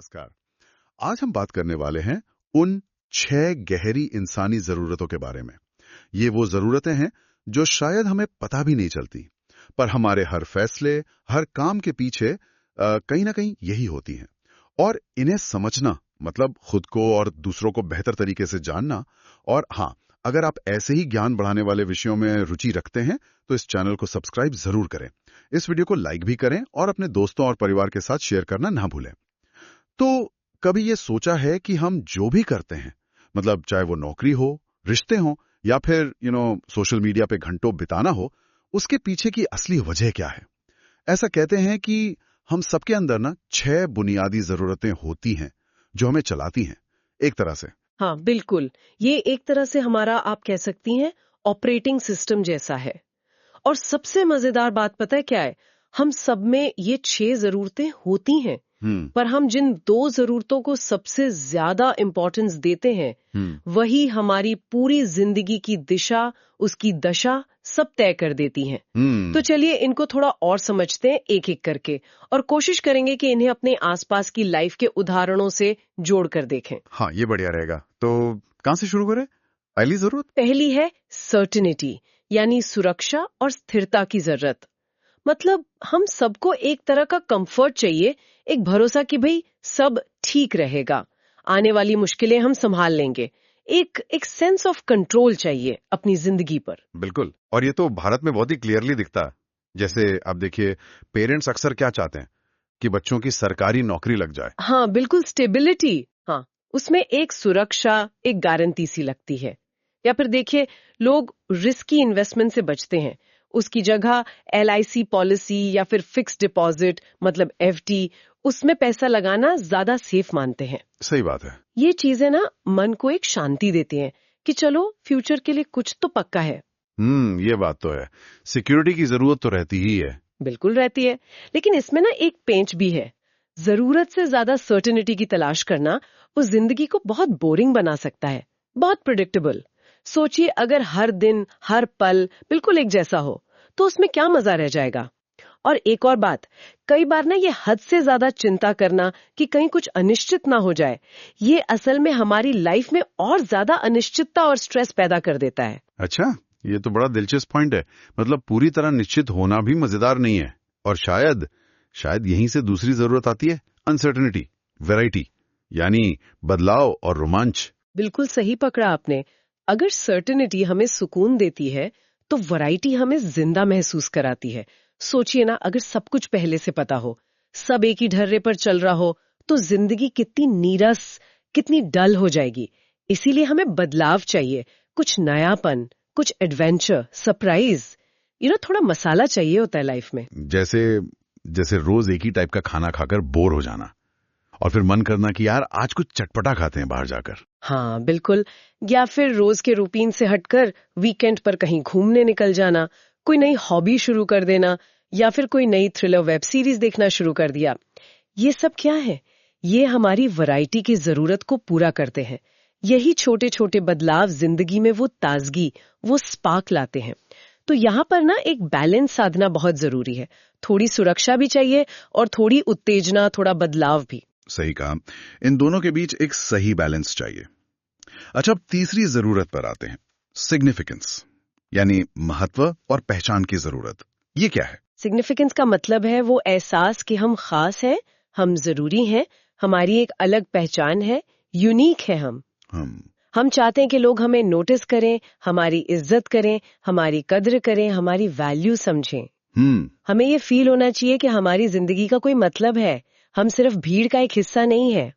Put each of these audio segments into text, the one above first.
नमस्कार। आज हम बात करने वाले हैं उन 6 गहरी इंसानी जरूरतों के बारे में। ये वो जरूरतें हैं जो शायद हमें पता भी नहीं चलती, पर हमारे हर फैसले, हर काम के पीछे कहीं ना कहीं यही होती हैं। और इन्हें समझना मतलब खुद को और दूसरों को बेहतर तरीके से जानना। और हाँ, अगर आप ऐसे ही ज्ञान बढ़ाने वाले विषयों में रुचि रखते हैं तो इस चैनल को सब्सक्राइब जरूर करें। इस वीडियो को लाइक भी करें और अपने दोस्तों और परिवार के साथ शेयर करना ना भूलें। तो कभी ये सोचा है कि हम जो भी करते हैं, मतलब चाहे वो नौकरी हो, रिश्ते हो या फिर सोशल मीडिया पे घंटों बिताना हो, उसके पीछे की असली वजह क्या है? ऐसा कहते हैं कि हम सबके अंदर ना 6 बुनियादी जरूरतें होती हैं जो हमें चलाती हैं एक तरह से। हाँ, बिल्कुल। ये एक तरह से हमारा, आप कह सकती हैं, ऑपरेटिंग सिस्टम जैसा है। और सबसे मजेदार बात पता है क्या है? हम सब में ये 6 जरूरतें होती हैं, पर हम जिन 2 जरूरतों को सबसे ज्यादा इंपॉर्टेंस देते हैं, वही हमारी पूरी जिंदगी की दिशा, उसकी दशा सब तय कर देती हैं। तो चलिए इनको थोड़ा और समझते हैं एक एक करके, और कोशिश करेंगे कि इन्हें अपने आसपास की लाइफ के उदाहरणों से जोड़ कर देखें। हाँ, ये बढ़िया रहेगा। तो कहाँ से शुरू करें? पहली जरूरत? पहली है सर्टेनिटी, यानी सुरक्षा और स्थिरता की जरूरत। मतलब हम सबको एक तरह का कंफर्ट चाहिए, एक भरोसा कि भाई सब ठीक रहेगा, आने वाली मुश्किलें हम संभाल लेंगे। एक सेंस ऑफ कंट्रोल चाहिए अपनी जिंदगी पर। बिल्कुल। और ये तो भारत में बहुत ही क्लियरली दिखता है। जैसे आप देखिए, पेरेंट्स अक्सर क्या चाहते हैं कि बच्चों की सरकारी नौकरी लग जाए। हाँ, बिल्कुल, स्टेबिलिटी। हाँ, उसमें एक सुरक्षा, एक गारंटी सी लगती है। या फिर देखिए, लोग रिस्की इन्वेस्टमेंट से बचते हैं, उसकी जगह LIC पॉलिसी या फिर फिक्स डिपॉजिट मतलब FD, उसमें पैसा लगाना ज्यादा सेफ मानते हैं। सही बात है। ये चीजें ना मन को एक शांति देती हैं कि चलो फ्यूचर के लिए कुछ तो पक्का है। ये बात तो है। सिक्योरिटी की जरूरत तो रहती ही है। बिल्कुल रहती है, लेकिन इसमें ना एक पेंच भी है। जरूरत से ज्यादा सर्टेनिटी की तलाश करना वो जिंदगी को बहुत बोरिंग बना सकता है, बहुत प्रिडिक्टेबल। सोचिए, अगर हर दिन हर पल बिल्कुल एक जैसा हो तो उसमें क्या मजा रह जाएगा। और एक और बात, कई बार ना ये हद से ज्यादा चिंता करना कि कहीं कुछ अनिश्चित ना हो जाए, ये असल में हमारी लाइफ में और ज्यादा अनिश्चितता और स्ट्रेस पैदा कर देता है। अच्छा, ये तो बड़ा दिलचस्प पॉइंट है। मतलब पूरी तरह निश्चित होना भी मजेदार नहीं है। और शायद यहीं से दूसरी जरूरत आती है, अनसर्टेनिटी, वैरायटी, यानी बदलाव और रोमांच। बिल्कुल सही पकड़ा आपने। अगर सर्टेनिटी हमें सुकून देती है तो वैरायटी हमें जिंदा महसूस कराती है। सोचिए ना, अगर सब कुछ पहले से पता हो, सब एक ही ढर्रे पर चल रहा हो, तो जिंदगी कितनी नीरस, कितनी डल हो जाएगी। इसीलिए हमें बदलाव चाहिए, कुछ नयापन, कुछ एडवेंचर, सरप्राइज, थोड़ा मसाला चाहिए होता है लाइफ में। जैसे रोज एक ही टाइप का खाना खाकर बोर हो जाना और फिर मन करना कि यार आज कुछ चटपटा खाते हैं बाहर जाकर। हाँ, बिल्कुल। या फिर रोज के रूटीन से हटकर वीकेंड पर कहीं घूमने निकल जाना, कोई नई हॉबी शुरू कर देना, या फिर कोई नई थ्रिलर वेब सीरीज देखना शुरू कर दिया। ये सब क्या है? ये हमारी वैरायटी की जरूरत को पूरा करते हैं। यही छोटे छोटे बदलाव जिंदगी में वो ताजगी, वो स्पार्क लाते हैं। तो यहाँ पर ना एक बैलेंस साधना बहुत जरूरी है। थोड़ी सुरक्षा भी चाहिए और थोड़ी उत्तेजना, थोड़ा बदलाव भी। सही कहा। इन दोनों के बीच एक सही बैलेंस चाहिए। अच्छा, अब तीसरी जरूरत पर आते हैं, सिग्निफिकेंस, यानी महत्व और पहचान की जरूरत। ये क्या है? सिग्निफिकेंस का मतलब है वो एहसास कि हम खास हैं, हम जरूरी हैं, हमारी एक अलग पहचान है, यूनिक है हम चाहते हैं कि लोग हमें नोटिस करें, हमारी इज्जत करें, हमारी कद्र करें, हमारी वैल्यू समझें। हमें ये फील होना चाहिए कि हमारी जिंदगी का कोई मतलब है, हम सिर्फ भीड़ का एक हिस्सा नहीं है।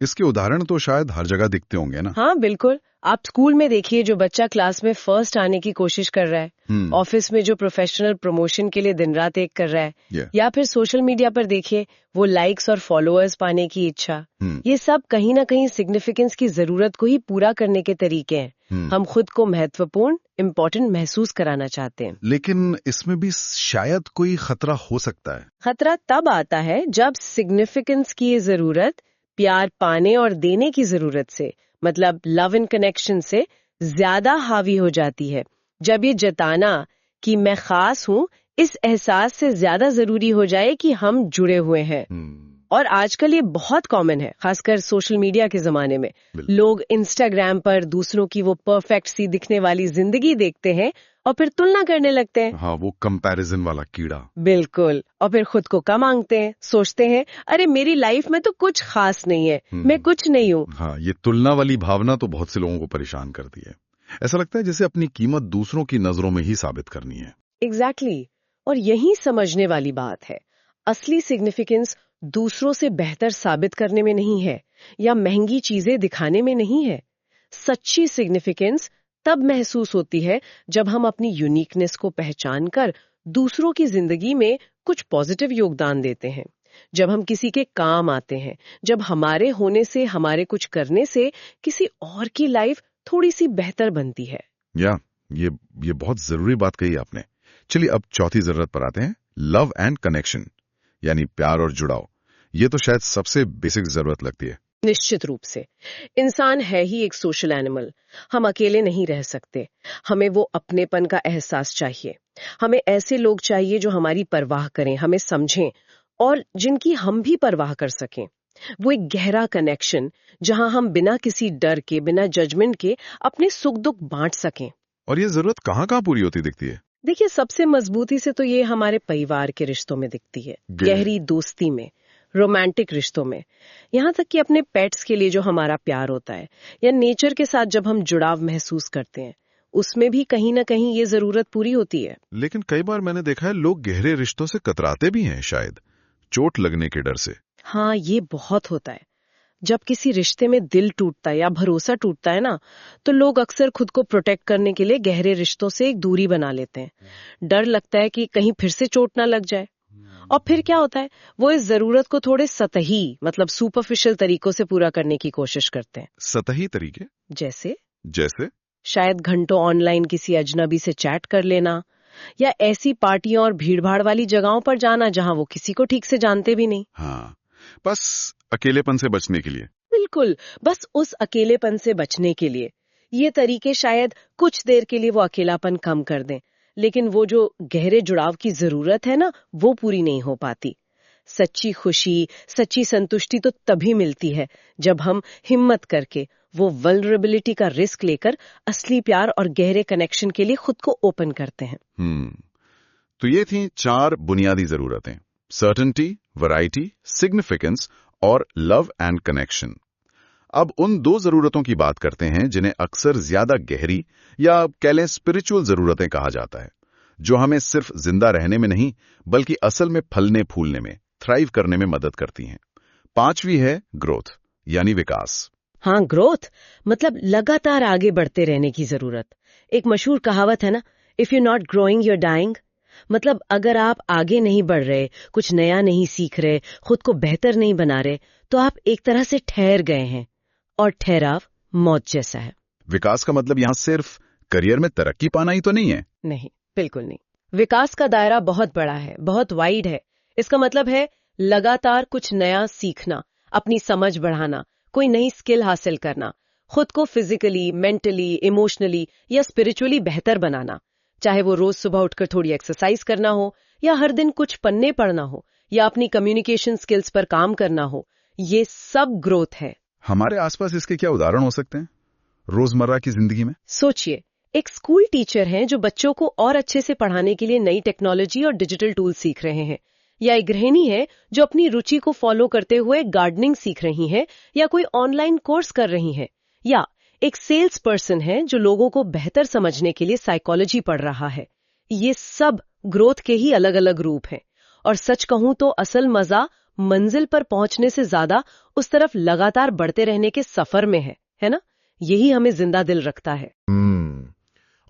इसके उदाहरण तो शायद हर जगह दिखते होंगे ना? हाँ, बिल्कुल। आप स्कूल में देखिए, जो बच्चा क्लास में फर्स्ट आने की कोशिश कर रहा है, ऑफिस में जो प्रोफेशनल प्रमोशन के लिए दिन रात एक कर रहा है, या फिर सोशल मीडिया पर देखिए वो लाइक्स और फॉलोअर्स पाने की इच्छा। ये सब कहीं ना कहीं सिग्निफिकेंस की जरूरत को ही पूरा करने के तरीके हैं। हम खुद को महत्वपूर्ण, इम्पोर्टेंट महसूस कराना चाहते हैं। लेकिन इसमें भी शायद कोई खतरा हो सकता है। खतरा तब आता है जब सिग्निफिकेंस की ये जरूरत प्यार पाने और देने की जरूरत से, मतलब लव एंड कनेक्शन से ज्यादा हावी हो जाती है। जब ये जताना कि मैं खास हूँ, इस एहसास से ज्यादा जरूरी हो जाए कि हम जुड़े हुए हैं। और आजकल ये बहुत कॉमन है, खासकर सोशल मीडिया के जमाने में। लोग इंस्टाग्राम पर दूसरों की वो परफेक्ट सी दिखने वाली जिंदगी देखते हैं और फिर तुलना करने लगते हैं। हाँ, वो कंपैरिजन वाला कीड़ा। बिल्कुल। और फिर खुद को कम आंकते हैं, सोचते हैं अरे मेरी लाइफ में तो कुछ खास नहीं है, मैं कुछ नहीं हूँ। हाँ, ये तुलना वाली भावना तो बहुत से लोगों को परेशान करती है। ऐसा लगता है जैसे अपनी कीमत दूसरों की नजरों में ही साबित करनी है। एग्जैक्टली। और यही समझने वाली बात है, असली सिग्निफिकेंस दूसरों से बेहतर साबित करने में नहीं है या महंगी चीजें दिखाने में नहीं है। सच्ची सिग्निफिकेंस तब महसूस होती है जब हम अपनी यूनिकनेस को पहचान कर दूसरों की जिंदगी में कुछ पॉजिटिव योगदान देते हैं, जब हम किसी के काम आते हैं, जब हमारे होने से, हमारे कुछ करने से किसी और की लाइफ थोड़ी सी बेहतर बनती है। ये बहुत जरूरी बात कही आपने। चलिए अब चौथी जरूरत पर आते हैं, लव एंड कनेक्शन, यानी प्यार और जुड़ाव। ये तो शायद सबसे बेसिक जरूरत लगती है। निश्चित रूप से। इंसान है ही एक सोशल एनिमल। हम अकेले नहीं रह सकते। हमें वो अपनेपन का एहसास चाहिए। हमें ऐसे लोग चाहिए जो हमारी परवाह करें, हमें समझें और जिनकी हम भी परवाह कर सकें। वो एक गहरा कनेक्शन जहां हम बिना किसी डर के, बिना जजमेंट के अपने सुख दुख बांट सकें। और ये जरूरत कहाँ पूरी होती दिखती है? देखिए, सबसे मजबूती से तो ये हमारे परिवार के रिश्तों में दिखती है, गहरी दोस्ती में, रोमांटिक रिश्तों में, यहाँ तक कि अपने पेट्स के लिए जो हमारा प्यार होता है या नेचर के साथ जब हम जुड़ाव महसूस करते हैं, उसमें भी कहीं ना कहीं ये जरूरत पूरी होती है। लेकिन कई बार मैंने देखा है लोग गहरे रिश्तों से कतराते भी हैं, शायद चोट लगने के डर से। हाँ, ये बहुत होता है। जब किसी रिश्ते में दिल टूटता है या भरोसा टूटता है ना, तो लोग अक्सर खुद को प्रोटेक्ट करने के लिए गहरे रिश्तों से एक दूरी बना लेते हैं। डर लगता है कि कहीं फिर से चोट ना लग जाए। और फिर क्या होता है, वो इस जरूरत को थोड़े सतही, मतलब सुपरफिशियल तरीकों से पूरा करने की कोशिश करते हैं। सतही तरीके? जैसे शायद घंटों ऑनलाइन किसी अजनबी से चैट कर लेना, या ऐसी पार्टियों और भीड़भाड़ वाली जगहों पर जाना जहां वो किसी को ठीक से जानते भी नहीं। हाँ, बस अकेलेपन से बचने के लिए। बिल्कुल, बस उस अकेलेपन से बचने के लिए। ये तरीके शायद कुछ देर के लिए वो अकेलापन कम कर दें, लेकिन वो जो गहरे जुड़ाव की जरूरत है ना, वो पूरी नहीं हो पाती। सच्ची खुशी, सच्ची संतुष्टि तो तभी मिलती है जब हम हिम्मत करके, वो वल्नरेबिलिटी का रिस्क लेकर असली प्यार और गहरे कनेक्शन के लिए खुद को ओपन करते हैं। तो ये थी 4 बुनियादी जरूरतें, सर्टेनिटी, वैरायटी, सिग्निफिकेंस और लव एंड कनेक्शन। अब उन 2 जरूरतों की बात करते हैं जिन्हें अक्सर ज्यादा गहरी या कह लें स्पिरिचुअल जरूरतें कहा जाता है, जो हमें सिर्फ जिंदा रहने में नहीं बल्कि असल में फलने फूलने में, थ्राइव करने में मदद करती हैं। 5वीं है ग्रोथ, यानी विकास। हाँ, ग्रोथ मतलब लगातार आगे बढ़ते रहने की जरूरत। एक मशहूर कहावत है ना, if you not growing your dying. मतलब अगर आप आगे नहीं बढ़ रहे, कुछ नया नहीं सीख रहे, खुद को बेहतर नहीं बना रहे, तो आप एक तरह से ठहर गए हैं, और ठहराव मौत जैसा है। विकास का मतलब यहाँ सिर्फ करियर में तरक्की पाना ही तो नहीं है। नहीं, बिल्कुल नहीं। विकास का दायरा बहुत बड़ा है, बहुत वाइड है। इसका मतलब है लगातार कुछ नया सीखना, अपनी समझ बढ़ाना, कोई नई स्किल हासिल करना, खुद को फिजिकली, मेंटली, इमोशनली या स्पिरिचुअली बेहतर बनाना। चाहे वो रोज सुबह उठकर थोड़ी एक्सरसाइज करना हो, या हर दिन कुछ पन्ने पढ़ना हो, या अपनी कम्युनिकेशन स्किल्स पर काम करना हो, ये सब ग्रोथ है। हमारे आसपास इसके क्या उदाहरण हो सकते हैं रोजमर्रा की जिंदगी में? सोचिए, एक स्कूल टीचर हैं जो बच्चों को और अच्छे से पढ़ाने के लिए नई टेक्नोलॉजी और डिजिटल टूल सीख रहे हैं, या एक गृहिणी है जो अपनी रुचि को फॉलो करते हुए गार्डनिंग सीख रही हैं या कोई ऑनलाइन कोर्स कर रही हैं, या एक सेल्स पर्सन है जो लोगों को बेहतर समझने के लिए साइकोलॉजी पढ़ रहा है। ये सब ग्रोथ के ही अलग अलग रूप हैं। और सच कहूं तो असल मजा मंजिल पर पहुंचने से ज्यादा उस तरफ लगातार बढ़ते रहने के सफर में है ना? यही हमें जिंदा दिल रखता है।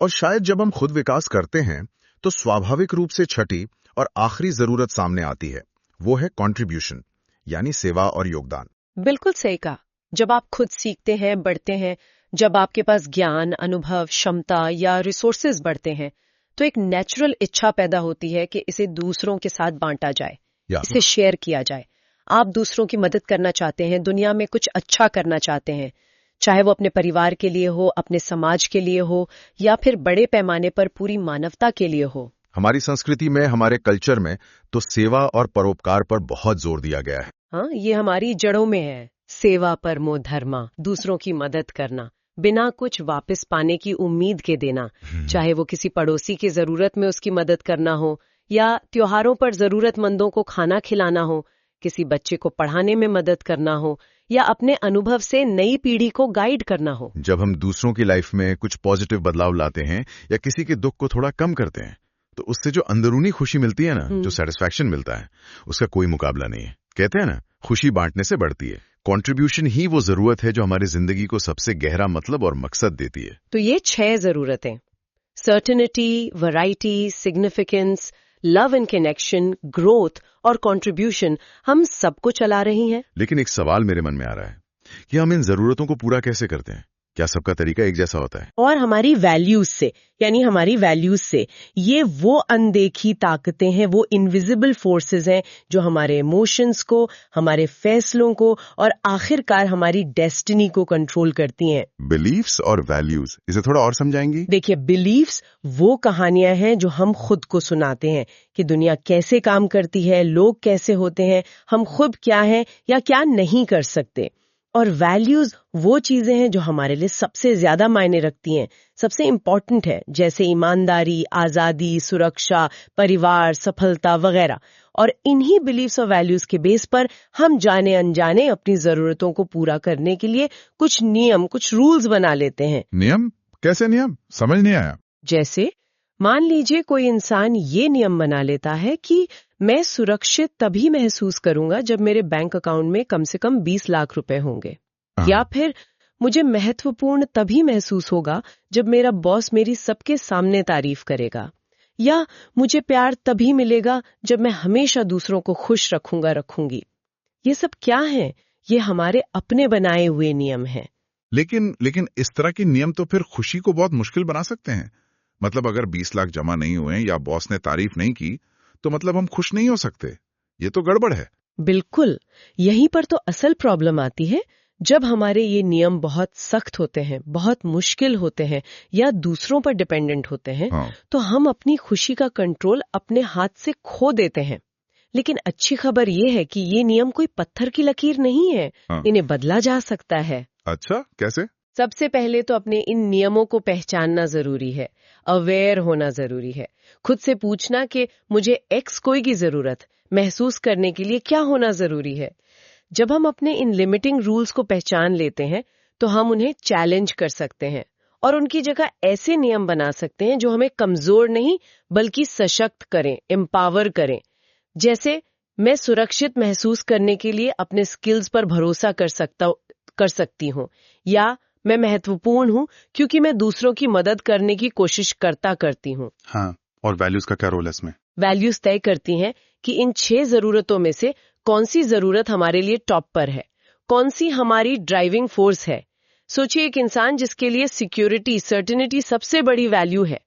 और शायद जब हम खुद विकास करते हैं तो स्वाभाविक रूप से छठी और आखिरी जरूरत सामने आती है, वो है कंट्रीब्यूशन, यानी सेवा और योगदान। बिल्कुल सही कहा। जब आप खुद सीखते हैं, बढ़ते हैं, जब आपके पास ज्ञान, अनुभव, क्षमता या रिसोर्सेज बढ़ते हैं, तो एक नेचुरल इच्छा पैदा होती है कि इसे दूसरों के साथ बांटा जाए, इसे शेयर किया जाए। आप दूसरों की मदद करना चाहते हैं, दुनिया में कुछ अच्छा करना चाहते हैं, चाहे वो अपने परिवार के लिए हो, अपने समाज के लिए हो, या फिर बड़े पैमाने पर पूरी मानवता के लिए हो। हमारी संस्कृति में, हमारे कल्चर में तो सेवा और परोपकार पर बहुत जोर दिया गया है। हाँ, ये हमारी जड़ों में है। सेवा परमो धर्मा, दूसरों की मदद करना, बिना कुछ वापस पाने की उम्मीद के देना, चाहे वो किसी पड़ोसी की जरूरत में उसकी मदद करना हो, या त्योहारों पर जरूरतमंदों को खाना खिलाना हो, किसी बच्चे को पढ़ाने में मदद करना हो, या अपने अनुभव से नई पीढ़ी को गाइड करना हो। जब हम दूसरों की लाइफ में कुछ पॉजिटिव बदलाव लाते हैं या किसी के दुख को थोड़ा कम करते हैं, तो उससे जो अंदरूनी खुशी मिलती है ना, जो सेटिस्फैक्शन मिलता है, उसका कोई मुकाबला नहीं है। कहते हैं ना, खुशी बांटने से बढ़ती है। कंट्रीब्यूशन ही वो जरूरत है जो हमारी जिंदगी को सबसे गहरा मतलब और मकसद देती है। तो ये 6 जरूरतें, certainty, variety, significance, love and connection, growth और कंट्रीब्यूशन, हम सबको चला रही हैं। लेकिन एक सवाल मेरे मन में आ रहा है कि हम इन जरूरतों को पूरा कैसे करते हैं? क्या सबका तरीका एक जैसा होता है? और हमारी वैल्यूज से, यानी हमारी वैल्यूज से, ये वो अनदेखी ताकतें हैं, वो इनविजिबल फोर्सेस हैं जो हमारे इमोशंस को, हमारे फैसलों को और आखिरकार हमारी डेस्टिनी को कंट्रोल करती हैं। बिलीफ्स और वैल्यूज, इसे थोड़ा और समझाएंगी? देखिए, बिलीफ्स वो कहानियां हैं जो हम खुद को सुनाते हैं कि दुनिया कैसे काम करती है, लोग कैसे होते हैं, हम खुद क्या हैं या क्या नहीं कर सकते। और वैल्यूज वो चीजें हैं जो हमारे लिए सबसे ज्यादा मायने रखती हैं, सबसे इम्पोर्टेंट है, जैसे ईमानदारी, आजादी, सुरक्षा, परिवार, सफलता वगैरह। और इन्हीं बिलीफ्स और वैल्यूज के बेस पर हम जाने अनजाने अपनी जरूरतों को पूरा करने के लिए कुछ नियम, कुछ रूल्स बना लेते हैं। नियम? कैसे नियम? समझ नहीं आया। जैसे मान लीजिए कोई इंसान ये नियम बना लेता है कि मैं सुरक्षित तभी महसूस करूंगा जब मेरे बैंक अकाउंट में कम से कम 20 लाख रुपए होंगे, या फिर मुझे महत्वपूर्ण तभी महसूस होगा जब मेरा बॉस मेरी सबके सामने तारीफ करेगा, या मुझे प्यार तभी मिलेगा जब मैं हमेशा दूसरों को खुश रखूंगी। ये सब क्या है? ये हमारे अपने बनाए हुए नियम हैं। लेकिन इस तरह के नियम तो फिर खुशी को बहुत मुश्किल बना सकते हैं। मतलब अगर 20 लाख जमा नहीं हुए या बॉस ने तारीफ नहीं की, तो मतलब हम खुश नहीं हो सकते। ये तो गड़बड़ है। बिल्कुल, यहीं पर तो असल प्रॉब्लम आती है। जब हमारे ये नियम बहुत सख्त होते हैं, बहुत मुश्किल होते हैं या दूसरों पर डिपेंडेंट होते हैं, तो हम अपनी खुशी का कंट्रोल अपने हाथ से खो देते हैं। लेकिन अच्छी खबर ये है कि ये नियम कोई पत्थर की लकीर नहीं है, इन्हें बदला जा सकता है। अच्छा, कैसे? सबसे पहले तो अपने इन नियमों को पहचानना जरूरी है, अवेयर होना जरूरी है। खुद से पूछना कि मुझे एक्स कोई की जरूरत महसूस करने के लिए क्या होना जरूरी है। जब हम अपने इन लिमिटिंग रूल्स को पहचान लेते हैं, तो हम उन्हें चैलेंज कर सकते हैं और उनकी जगह ऐसे नियम बना सकते हैं जो हमें कमजोर नहीं बल्कि सशक्त करें, एम्पावर करें। जैसे मैं सुरक्षित महसूस करने के लिए अपने स्किल्स पर भरोसा कर सकती हूँ, या मैं महत्वपूर्ण हूँ क्योंकि मैं दूसरों की मदद करने की कोशिश करती हूँ। हाँ, और वैल्यूज का क्या रोल है इसमें? वैल्यूज तय करती हैं कि इन 6 जरूरतों में से कौन सी जरूरत हमारे लिए टॉप पर है, कौन सी हमारी ड्राइविंग फोर्स है। सोचिए, एक इंसान जिसके लिए सिक्योरिटी, सर्टेनिटी सबसे बड़ी वैल्यू है,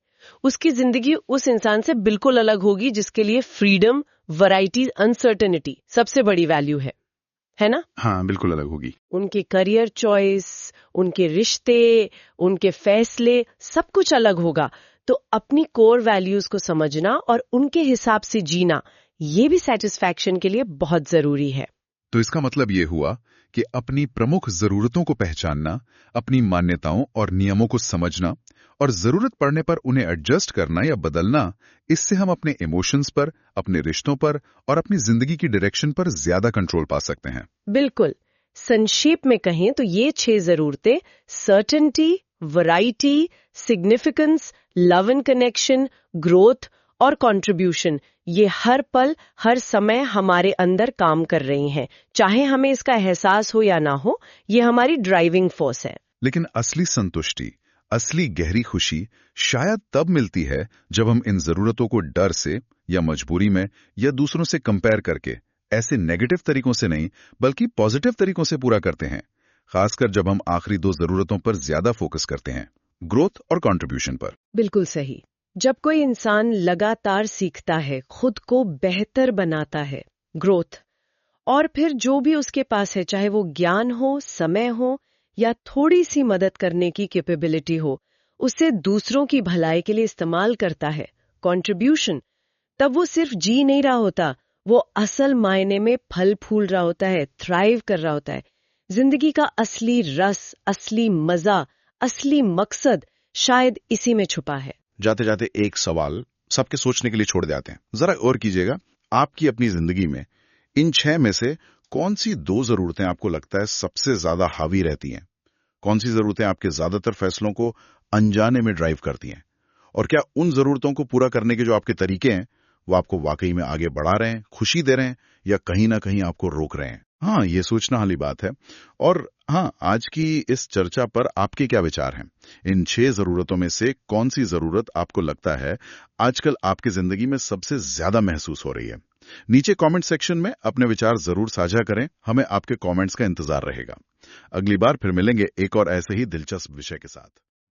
उसकी जिंदगी उस इंसान से बिल्कुल अलग होगी जिसके लिए फ्रीडम, वैरायटी, अनसर्टेनिटी सबसे बड़ी वैल्यू है ना? हाँ, बिल्कुल अलग होगी। उनके करियर चॉइस, उनके रिश्ते, उनके फैसले, सब कुछ अलग होगा। तो अपनी कोर वैल्यूज को समझना और उनके हिसाब से जीना, ये भी सेटिस्फैक्शन के लिए बहुत जरूरी है। तो इसका मतलब ये हुआ कि अपनी प्रमुख जरूरतों को पहचानना, अपनी मान्यताओं और नियमों को समझना और जरूरत पड़ने पर उन्हें एडजस्ट करना या बदलना, इससे हम अपने इमोशंस पर, अपने रिश्तों पर और अपनी जिंदगी की डायरेक्शन पर ज्यादा कंट्रोल पा सकते हैं। बिल्कुल। संक्षेप में कहें तो ये 6 जरूरतें, certainty, variety, significance, love and connection, growth और कंट्रीब्यूशन, ये हर पल, हर समय हमारे अंदर काम कर रही हैं। चाहे हमें इसका एहसास हो या ना हो, ये हमारी ड्राइविंग फोर्स है। लेकिन असली संतुष्टि, असली गहरी खुशी शायद तब मिलती है जब हम इन जरूरतों को डर से या मजबूरी में या दूसरों से कंपेयर करके, ऐसे नेगेटिव तरीकों से नहीं बल्कि पॉजिटिव तरीकों से पूरा करते हैं। खासकर जब हम आखिरी 2 जरूरतों पर ज्यादा फोकस करते हैं, ग्रोथ और कंट्रीब्यूशन पर। बिल्कुल सही। जब कोई इंसान लगातार सीखता है, खुद को बेहतर बनाता है, ग्रोथ, और फिर जो भी उसके पास है, चाहे वो ज्ञान हो, समय हो या थोड़ी सी मदद करने की कैपेबिलिटी हो, उसे दूसरों की भलाई के लिए इस्तेमाल करता है, कंट्रीब्यूशन, तब वो सिर्फ जी नहीं रहा होता, वो असल मायने में फल फूल रहा होता है, थ्राइव कर रहा होता है। जिंदगी का असली रस, असली मजा, असली मकसद शायद इसी में छुपा है। जाते जाते एक सवाल सबके सोचने के लिए छोड़ देते हैं। जरा और कीजिएगा, आपकी अपनी जिंदगी में इन 6 में से कौन सी 2 जरूरतें आपको लगता है सबसे ज्यादा हावी रहती हैं? कौन सी जरूरतें आपके ज्यादातर फैसलों को अनजाने में ड्राइव करती हैं? और क्या उन जरूरतों को पूरा करने के जो आपके तरीके हैं वो आपको वाकई में आगे बढ़ा रहे हैं, खुशी दे रहे हैं, या कहीं ना कहीं आपको रोक रहे हैं? हाँ, ये सोचना वाली बात है। और हाँ, आज की इस चर्चा पर आपके क्या विचार हैं? इन 6 जरूरतों में से कौन सी जरूरत आपको लगता है आजकल आपकी जिंदगी में सबसे ज्यादा महसूस हो रही है? नीचे कमेंट सेक्शन में अपने विचार जरूर साझा करें। हमें आपके कमेंट्स का इंतजार रहेगा। अगली बार फिर मिलेंगे एक और ऐसे ही दिलचस्प विषय के साथ।